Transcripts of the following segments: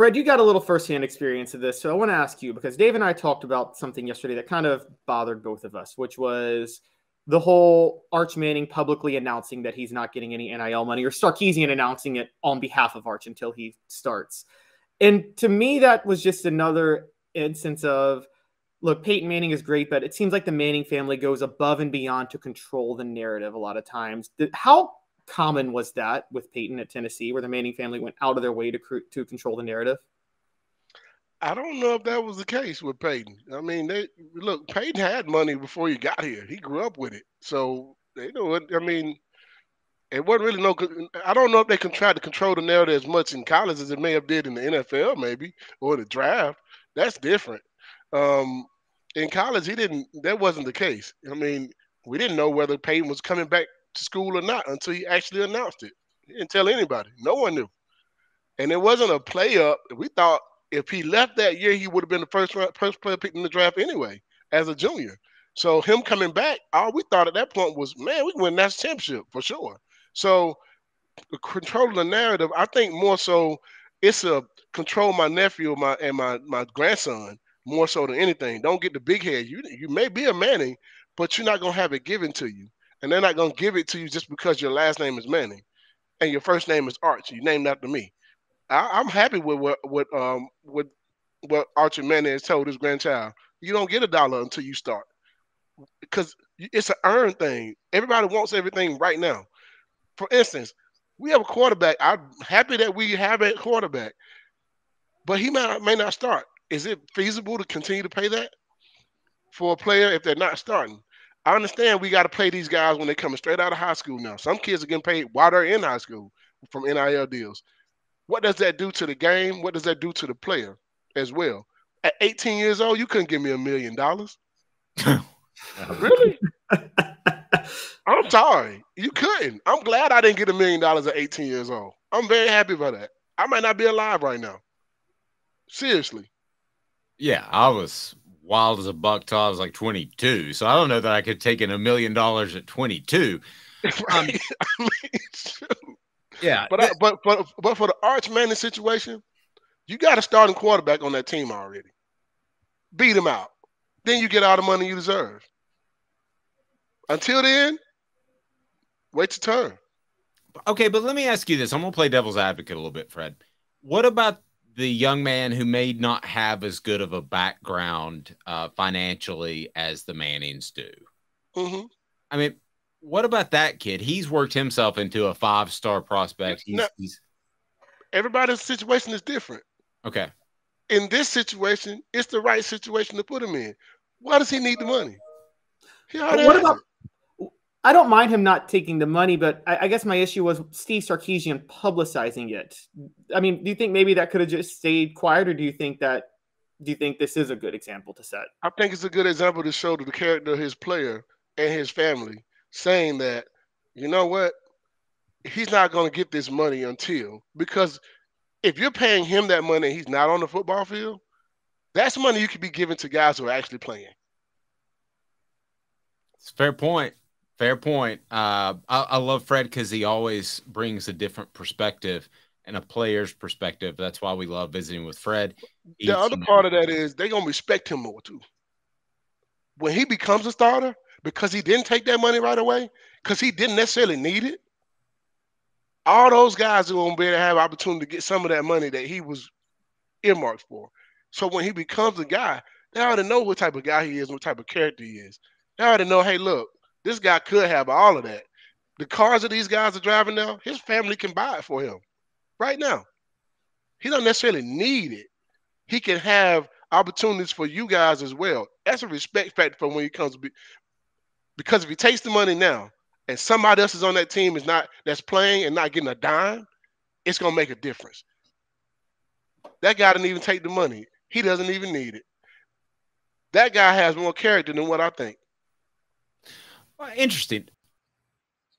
Fred, you got a little firsthand experience of this, so I want to ask you, because Dave and I talked about something yesterday that kind of bothered both of us, which was the whole Arch Manning publicly announcing that he's not getting any NIL money, or Sarkisian announcing it on behalf of Arch until he starts. And to me, that was just another instance of, look, Peyton Manning is great, but it seems like the Manning family goes above and beyond to control the narrative a lot of times. How common was that with Peyton at Tennessee, where the Manning family went out of their way to control the narrative? I don't know if that was the case with Peyton. I mean, Peyton had money before he got here. He grew up with it. So, they know what, I mean, it wasn't really I don't know if they can try to control the narrative as much in college as it may have did in the NFL, maybe, or the draft. That's different. In college, that wasn't the case. I mean, we didn't know whether Peyton was coming back to school or not until he actually announced it. He didn't tell anybody. No one knew. And it wasn't a play up. We thought if he left that year, he would have been the first player picked in the draft anyway, as a junior. So him coming back, all we thought at that point was, man, we can win that championship for sure. So controlling the narrative, I think more so it's a control my nephew and my grandson more so than anything. Don't get the big head. You may be a Manning, but you're not gonna have it given to you. And they're not gonna give it to you just because your last name is Manning and your first name is Arch. You named after me. I'm happy with what Archie Manning has told his grandchild. You don't get $1 until you start, because it's an earned thing. Everybody wants everything right now. For instance, we have a quarterback. I'm happy that we have a quarterback, but he may not start. Is it feasible to continue to pay that for a player if they're not starting? I understand we got to pay these guys when they're coming straight out of high school now. Some kids are getting paid while they're in high school from NIL deals. What does that do to the game? What does that do to the player as well? At 18 years old, you couldn't give me $1 million. Really? I'm sorry. You couldn't. I'm glad I didn't get $1 million at 18 years old. I'm very happy about that. I might not be alive right now. Seriously. Yeah, I was wild as a buck till I was like 22. So I don't know that I could take in $1 million at 22. Right. Yeah. But for the Arch Manning situation, you got a starting quarterback on that team already. Beat him out. Then you get all the money you deserve. Until then, wait your turn. Okay, but let me ask you this. I'm going to play devil's advocate a little bit, Fred. What about the young man who may not have as good of a background financially as the Mannings do? Mm-hmm. I mean, what about that kid? He's worked himself into a 5-star prospect. Everybody's situation is different. Okay. In this situation, it's the right situation to put him in. Why does he need the money? I don't mind him not taking the money, but I guess my issue was Steve Sarkisian publicizing it. I mean, do you think maybe that could have just stayed quiet, or do you think this is a good example to set? I think it's a good example to show the character of his player and his family, saying that, you know what, he's not going to get this money until, because if you're paying him that money and he's not on the football field, that's money you could be giving to guys who are actually playing. It's a fair point. Fair point. I love Fred because he always brings a different perspective and a player's perspective. That's why we love visiting with Fred. The other part of that is they're going to respect him more too. When he becomes a starter, because he didn't take that money right away, because he didn't necessarily need it, all those guys are going to be able to have opportunity to get some of that money that he was earmarked for. So when he becomes a guy, they already know what type of guy he is, what type of character he is. They already know, hey, look, this guy could have all of that. The cars that these guys are driving now, his family can buy it for him right now. He don't necessarily need it. He can have opportunities for you guys as well. That's a respect factor for when he comes to be. Because if he takes the money now and somebody else is on that team that's playing and not getting a dime, it's going to make a difference. That guy didn't even take the money. He doesn't even need it. That guy has more character than what I think. Well, interesting.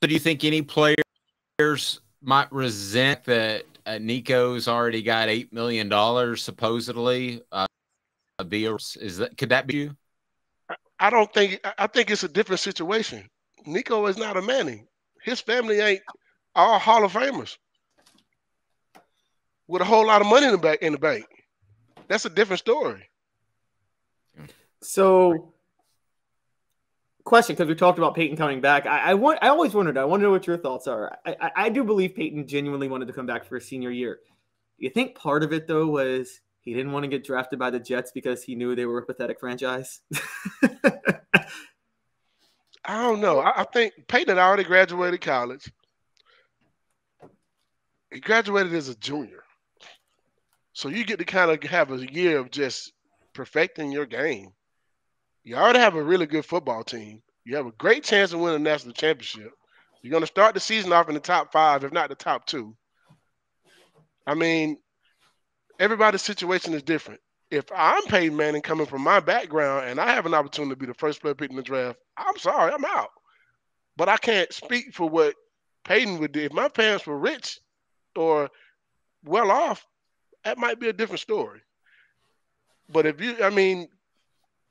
So do you think any players might resent that Nico's already got $8 million supposedly? Could that be you? I don't think. I think it's a different situation. Nico is not a Manning. His family ain't all Hall of Famers. with a whole lot of money in the bank. That's a different story. So, question, because we talked about Peyton coming back. I always wondered. I want to know what your thoughts are. I do believe Peyton genuinely wanted to come back for his senior year. You think part of it though was he didn't want to get drafted by the Jets because he knew they were a pathetic franchise? I don't know. I think Peyton had already graduated college. He graduated as a junior. So you get to kind of have a year of just perfecting your game. You already have a really good football team. You have a great chance of winning a national championship. You're going to start the season off in the top 5, if not the top 2. I mean, everybody's situation is different. If I'm Peyton Manning coming from my background and I have an opportunity to be the first player picked in the draft, I'm sorry, I'm out. But I can't speak for what Peyton would do. If my parents were rich or well off, that might be a different story. But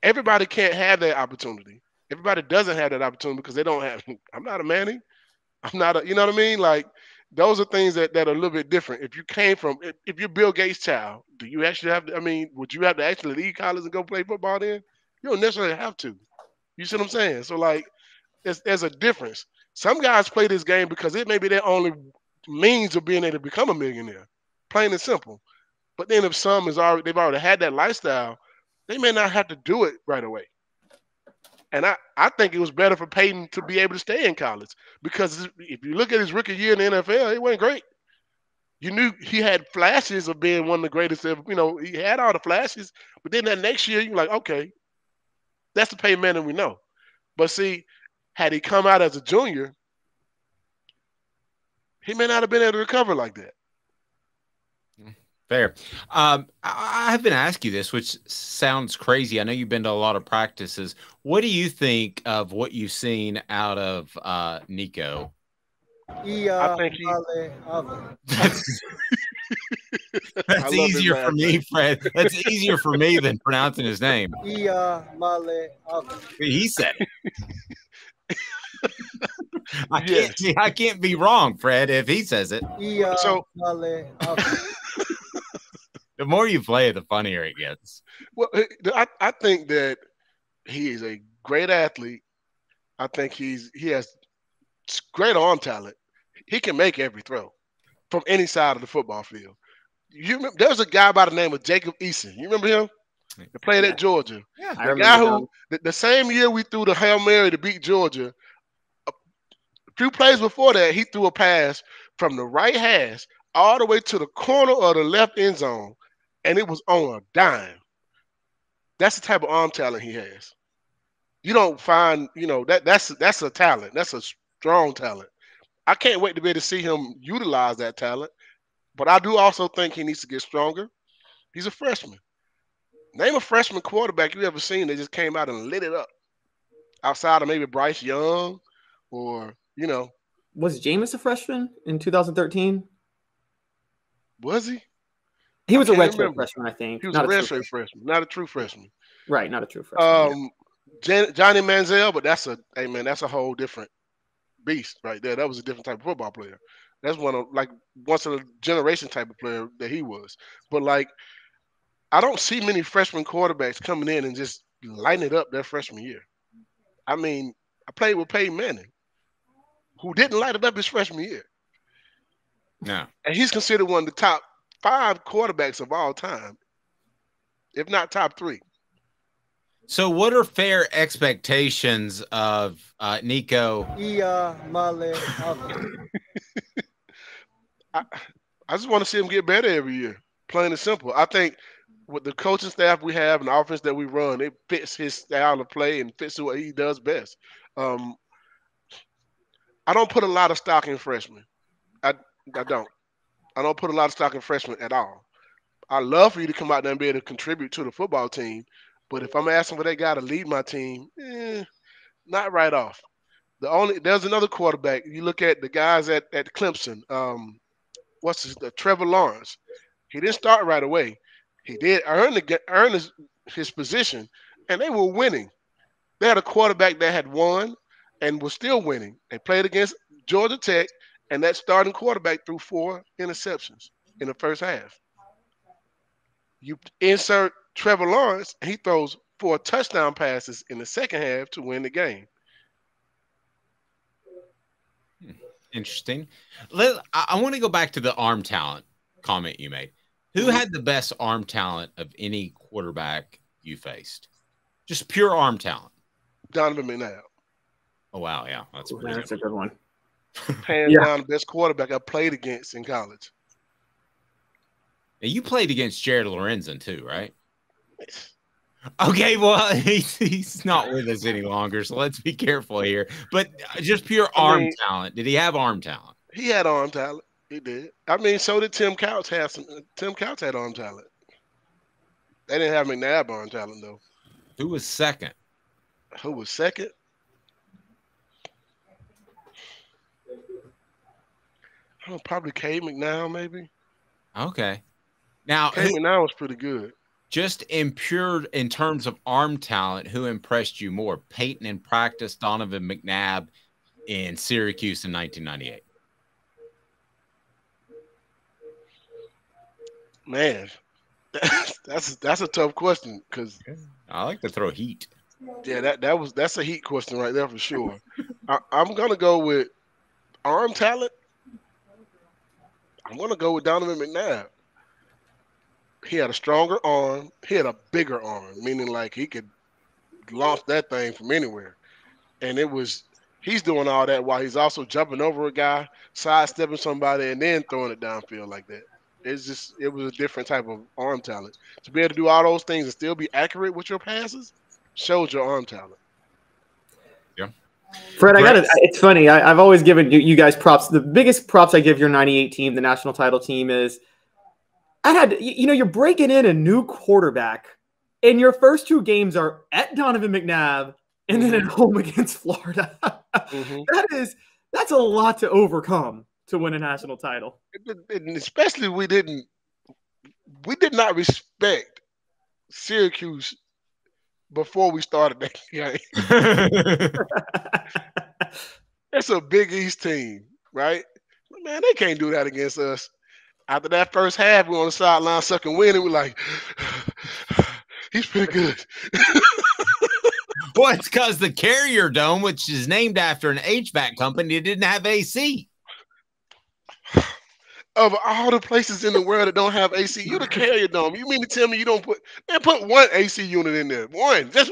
everybody can't have that opportunity. Everybody doesn't have that opportunity because they don't have. I'm not a Manning. I'm not a. You know what I mean? Like those are things that are a little bit different. If you came from, if you're Bill Gates' child, do you actually have to? I mean, would you have to actually leave college and go play football then? You don't necessarily have to. You see what I'm saying? So like, there's a difference. Some guys play this game because it may be their only means of being able to become a millionaire, plain and simple. But then if they've already had that lifestyle, they may not have to do it right away. And I think it was better for Peyton to be able to stay in college because if you look at his rookie year in the NFL, it wasn't great. You knew he had flashes of being one of the greatest ever. You know, he had all the flashes, but then that next year, you're like, okay, that's the Peyton Manning we know. But see, had he come out as a junior, he may not have been able to recover like that. Fair. I've been asking you this, which sounds crazy. I know you've been to a lot of practices. What do you think of what you've seen out of Nico? I think that's easier for me, Fred. That's easier for me than pronouncing his name. He said it. I can't be wrong, Fred, if he says it. So the more you play it, the funnier it gets. Well, I think that he is a great athlete. I think he has great arm talent. He can make every throw from any side of the football field. There was a guy by the name of Jacob Eason. You remember him? He played at Georgia. Yeah, the guy who the same year we threw the Hail Mary to beat Georgia, a few plays before that, he threw a pass from the right hash all the way to the corner of the left end zone, and it was on a dime. That's the type of arm talent he has. You don't find, that's a talent. That's a strong talent. I can't wait to be able to see him utilize that talent. But I do also think he needs to get stronger. He's a freshman. Name a freshman quarterback you ever seen that just came out and lit it up. Outside of maybe Bryce Young or, Was Jameis a freshman in 2013? Was he? He was a redshirt freshman, I think. He was a redshirt freshman, not a true freshman. Right, not a true freshman. Johnny Manziel, but that's a whole different beast right there. That was a different type of football player. That's once in a generation type of player that he was. But I don't see many freshman quarterbacks coming in and just lighting it up their freshman year. I mean, I played with Peyton Manning, who didn't light it up his freshman year. No. And he's considered one of the top 5 quarterbacks of all time, if not top 3. So what are fair expectations of Nico? Iamaleava. I just want to see him get better every year, plain and simple. I think with the coaching staff we have and the offense that we run, it fits his style of play and fits what he does best. I don't put a lot of stock in freshmen. I don't. I don't put a lot of stock in freshmen at all. I love for you to come out there and be able to contribute to the football team, but if I'm asking for that guy to lead my team, not right off. There's another quarterback. You look at the guys at Clemson. Trevor Lawrence. He didn't start right away. He did earn his position, and they were winning. They had a quarterback that had won and was still winning. They played against Georgia Tech, and that starting quarterback threw 4 interceptions. in the first half. You insert Trevor Lawrence, and he throws 4 touchdown passes in the second half to win the game. Interesting. I want to go back to the arm talent comment you made. Who had the best arm talent of any quarterback you faced? Just pure arm talent. Donovan McNabb. Oh, wow. Yeah. That's a good one. Hands down the best quarterback I played against in college. And you played against Jared Lorenzen too, right? Okay, well, he's not with us any longer, so let's be careful here. But just pure arm talent. Did he have arm talent? He had arm talent. He did. I mean, so did Tim Couch. Tim Couch had arm talent. They didn't have McNabb arm talent, though. Who was second? Who was second? Probably Cade McNown, maybe. Okay. Now, Cade McNown was pretty good. Just in terms of arm talent, who impressed you more? Peyton in practice, Donovan McNabb in Syracuse in 1998. Man, that's a tough question because I like to throw heat. Yeah, that's a heat question right there for sure. I'm gonna go with arm talent. I'm gonna go with Donovan McNabb. He had a stronger arm. He had a bigger arm, meaning like he could launch that thing from anywhere. And he's doing all that while he's also jumping over a guy, sidestepping somebody, and then throwing it downfield like that. It was a different type of arm talent. To be able to do all those things and still be accurate with your passes shows your arm talent. Yeah. Fred, it's funny. I've always given you guys props. The biggest props I give your 98 team, the national title team, is you're breaking in a new quarterback, and your first 2 games are at Donovan McNabb and then at home against Florida. That's a lot to overcome to win a national title. And especially we did not respect Syracuse before we started that game. It's a Big East team, right? Man, they can't do that against us. After that first half, we were on the sideline sucking wind, and we're like, he's pretty good. Well, it's because the Carrier Dome, which is named after an HVAC company, didn't have AC. Of all the places in the world that don't have AC, you the Carrier Dome. You mean to tell me you don't put one AC unit in there? One. Just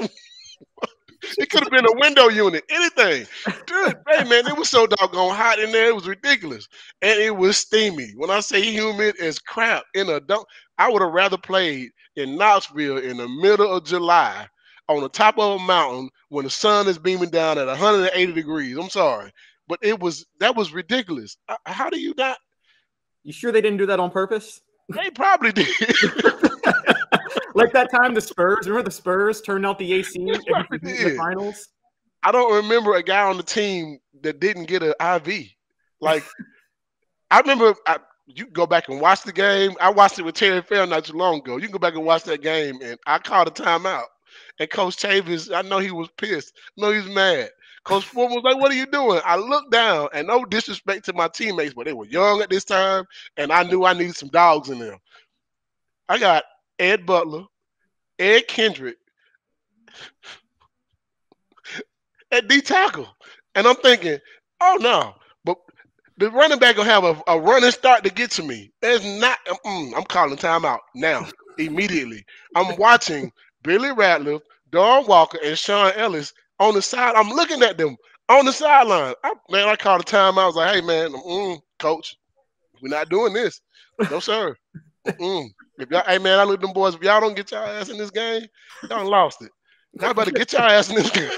it could have been a window unit, anything. Dude, hey man, it was so doggone hot in there, it was ridiculous. And it was steamy. When I say humid as crap in a dome, I would have rather played in Knoxville in the middle of July on the top of a mountain when the sun is beaming down at 180 degrees. I'm sorry. But that was ridiculous. How do you not? You sure they didn't do that on purpose? They probably did. Like that time the Spurs, remember the Spurs turned out the AC in the finals? I don't remember a guy on the team that didn't get an IV. Like, I remember, you can go back and watch the game. I watched it with Terry Fair not too long ago. You can go back and watch that game, and I called a timeout. And Coach Chavis, I know he was pissed. I know he was mad. Coach Foreman was like, what are you doing? I looked down, and no disrespect to my teammates, but they were young at this time, and I knew I needed some dogs in them. I got Ed Butler, Ed Kendrick, at D tackle. And I'm thinking, oh no, but the running back will have a running start to get to me. There's not, I'm calling timeout now, immediately. I'm watching Billy Ratliff, Don Walker, and Sean Ellis on the side. I'm looking at them on the sideline. I called a timeout. I was like, hey man, coach, we're not doing this. No, sir. If y'all, hey man, I look at them boys. If y'all don't get y'all ass in this game, y'all lost it. Y'all better get y'all ass in this game.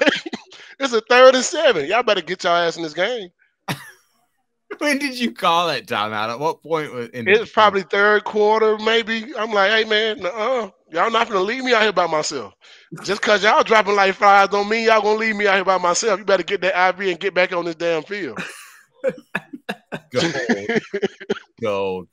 It's a 3rd and 7. Y'all better get y'all ass in this game. When did you call that timeout? At what point was in it was probably 3rd quarter, maybe. I'm like, hey man, y'all not gonna leave me out here by myself. Just cause y'all dropping like flies don't mean y'all gonna leave me out here by myself. You better get that IV and get back on this damn field. Gold.